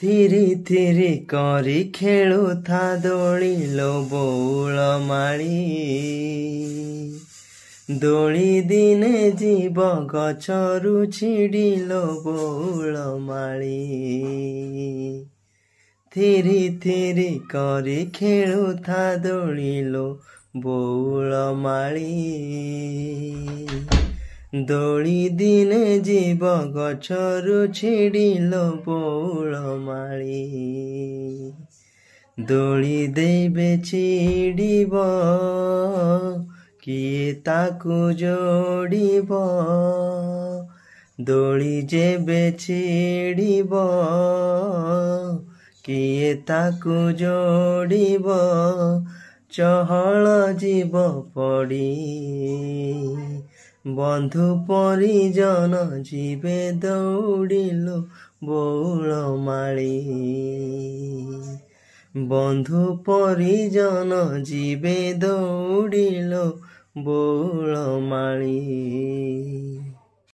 ଥିରି ଥିରି କରି ଖେଳୁଥା ଦୋଳିଲୋ ବଉଳ ମାଳି। ଦୋଳି ଦିନେ ଯିବ ଗଛରୁ ଛିଡ଼ିଲୋ ବଉଳ ମାଳି। ଥିରି ଥିରି କରି ଖେଳୁଥା ଦୋଳିଲୋ ବଉଳ ମାଳି। ଦୋଳି ଦିନେ ଯିବ ଗଛରୁ ଛିଡ଼ିଲୋ ବଉଳ ମାଳି। ଦୋଳି ଦେବେ ଛିଡ଼ିବ କିଏ ତାକୁ ଯୋଡ଼ିବ। ଦୋଳି ଯେବେ ଛିଡ଼ିବ କିଏ ତାକୁ ଯୋଡ଼ିବ। ଚହଳ ଯିବ ପଡ଼ି ବନ୍ଧୁ ପରିଜନ ଯିବେ ଦୌଡ଼ିଲୋ ବଉଳ ମାଳି। ବନ୍ଧୁ ପରିଜନ ଯିବେ ଦୌଡ଼ିଲୋ ବଉଳ ମାଳି।